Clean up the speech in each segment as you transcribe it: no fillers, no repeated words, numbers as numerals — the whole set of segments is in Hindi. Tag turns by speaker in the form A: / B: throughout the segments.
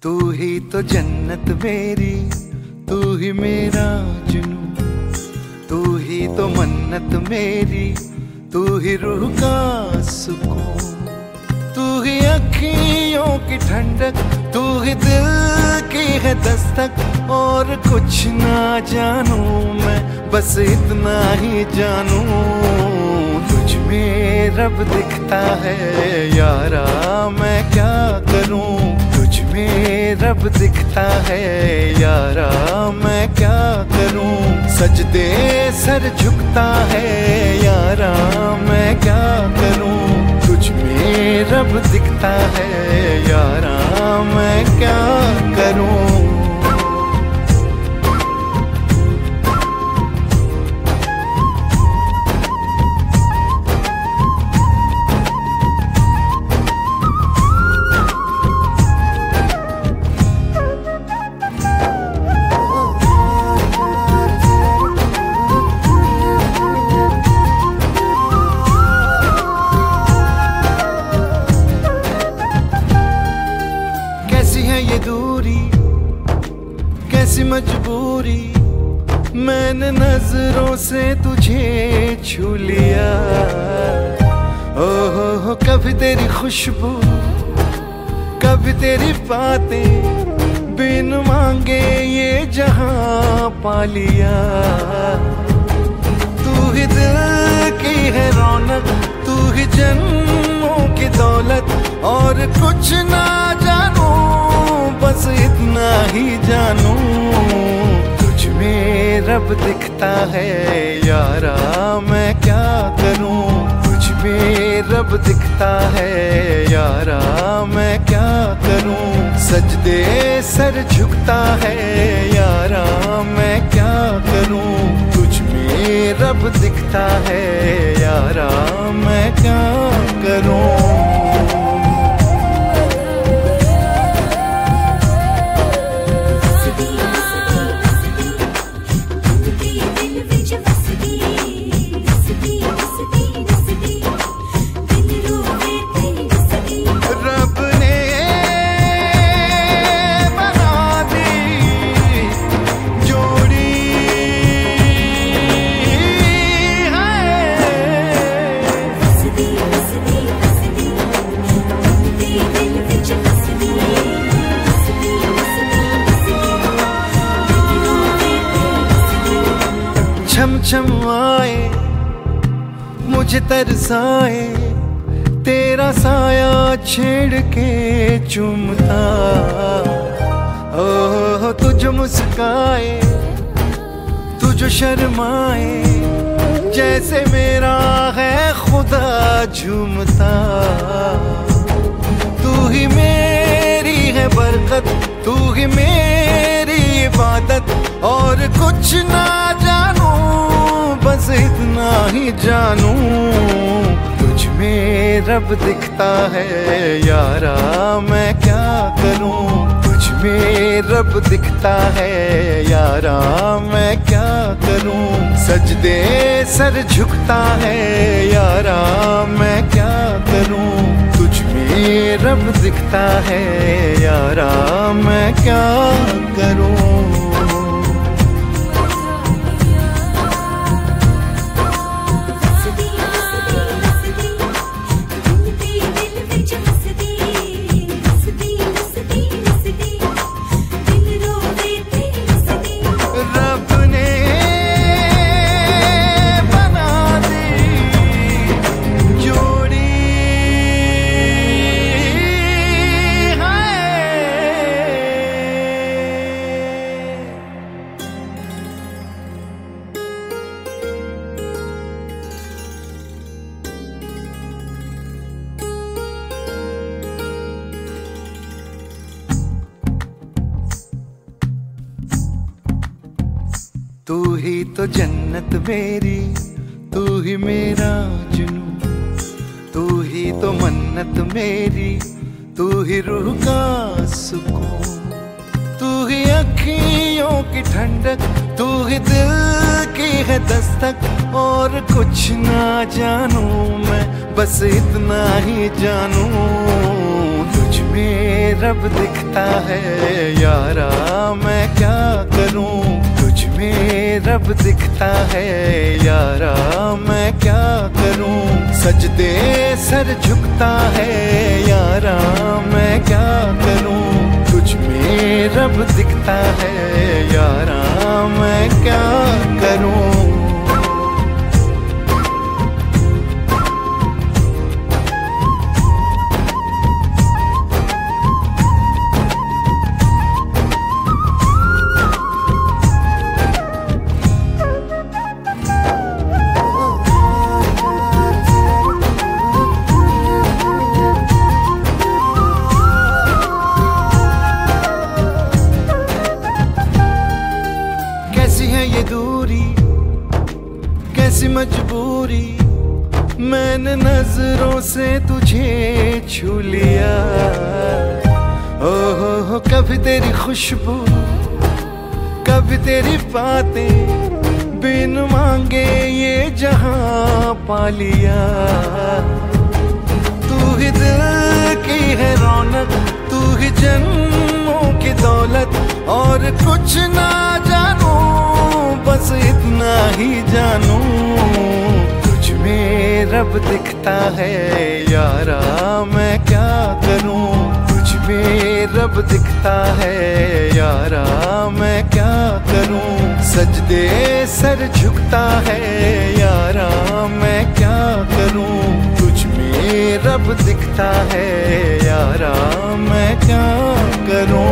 A: तू ही तो जन्नत मेरी, तू ही मेरा जुनून, तू ही तो मन्नत मेरी, तू ही रूह का सुकून, तू ही अखियों की ठंडक, तू ही दिल की है दस्तक। और कुछ ना जानू मैं, बस इतना ही जानू, तुझ में रब दिखता है यारा, मैं क्या करूं। तुझ में रब दिखता है यारा, मैं क्या करूं। सजदे सर झुकता है यारा, मैं क्या करूं। तुझ में रब दिखता है यारा, मैं क्या करूं। ये दूरी कैसी मजबूरी, मैंने नजरों से तुझे छू लिया। ओहो कभी तेरी खुशबू, कभी तेरी बातें, बिन मांगे ये जहां पा लिया। तू ही दिल की है रौनक, तू ही जन्मों की दौलत। और कुछ ना जानू, बस इतना ही जानू, तुझ में रब दिखता है यारा, मैं क्या करूं। तुझ में रब दिखता है यारा, मैं क्या करूं। सजदे सर झुकता है यारा, मैं क्या करूं। तुझ में रब दिखता है यारा, मैं क्या करूं। छम छम आए मुझे तरसाए, तेरा साया छेड़ के चूमता। ओह तू जो मुस्काए, तू जो शर्माए, जैसे मेरा है खुदा झूमता। तू ही मेरी है बरकत, तू ही मेरी इबादत। और कुछ ना जानू, बस इतना ही जानू, तुझ में रब दिखता है यारा, मैं क्या करूं। तुझ में रब दिखता है यारा, मैं क्या करूं। सजदे सर झुकता है यारा, मैं क्या करूं। तुझ में रब दिखता है यारा, मैं क्या करूं। तू ही तो जन्नत मेरी, तू ही मेरा जुनून, तू ही तो मन्नत मेरी, तू ही रूह का सुकून, तू ही अखियों की ठंडक, तू ही दिल की है दस्तक। और कुछ ना जानू मैं, बस इतना ही जानू, तुझ में रब दिखता है यारा, मैं क्या करूं। तुझ में रब दिखता है यारा, मैं क्या करूं। सजदे सर झुकता है यारा, मैं क्या करूं। तुझ में रब दिखता है यारा, मैं क्या करूं। कैसी है ये दूरी, कैसी मजबूरी, मैंने नजरों से तुझे छू लिया। ओहो कभी तेरी खुशबू, कभी तेरी बातें, बिन मांगे ये जहां पा लिया। तू ही दिल की है रौनक, तू ही जन्मों की दौलत, और कुछ ना जानू बस इतना ही जानू। तुझ में रब दिखता है यारा, मैं क्या करूं। तुझ में रब दिखता है यारा, मैं क्या करूं। सजदे सर झुकता है यारा, मैं क्या करूं। तुझ में रब दिखता है यारा, मैं क्या करूं।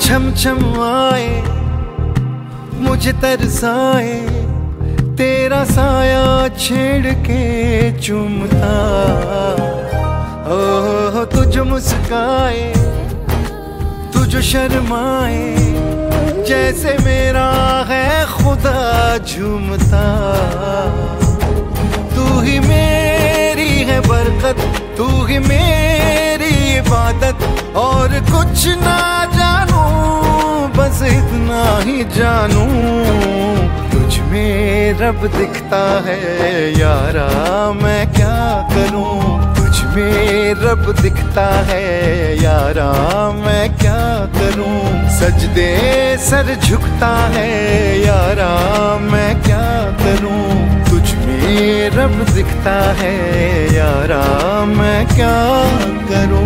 A: छम छम आए मुझे तरसाए, तेरा साया छेड़ के चूमता। ओह तुझ मुस्काए, तुझ शर्माए, जैसे मेरा है खुदा झूमता। तू ही मेरी है बरकत, तू ही मेरी इबादत, और कुछ ना जानू बस इतना ही जानू। तुझ में रब दिखता है यारा, मैं क्या करूं। तुझ में रब दिखता है यारा, मैं क्या करूं। सजदे सर झुकता है यारा, मैं क्या करूं। तुझ में रब दिखता है यारा, मैं क्या करूं।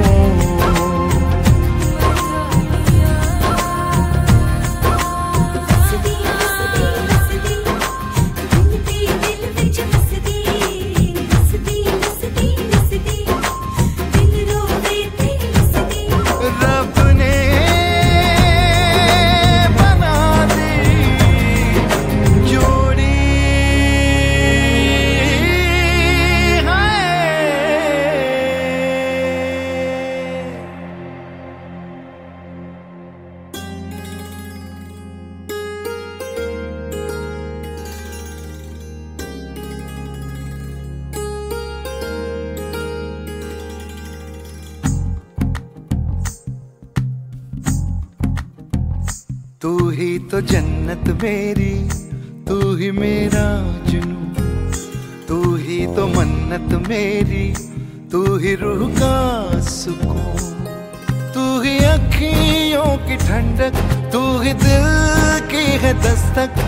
A: तू ही तो जन्नत मेरी, तू ही मेरा जुनून, तू ही तो मन्नत मेरी, तू ही रूह का सुकून। तू ही अखियों की ठंडक, तू ही दिल की है दस्तक।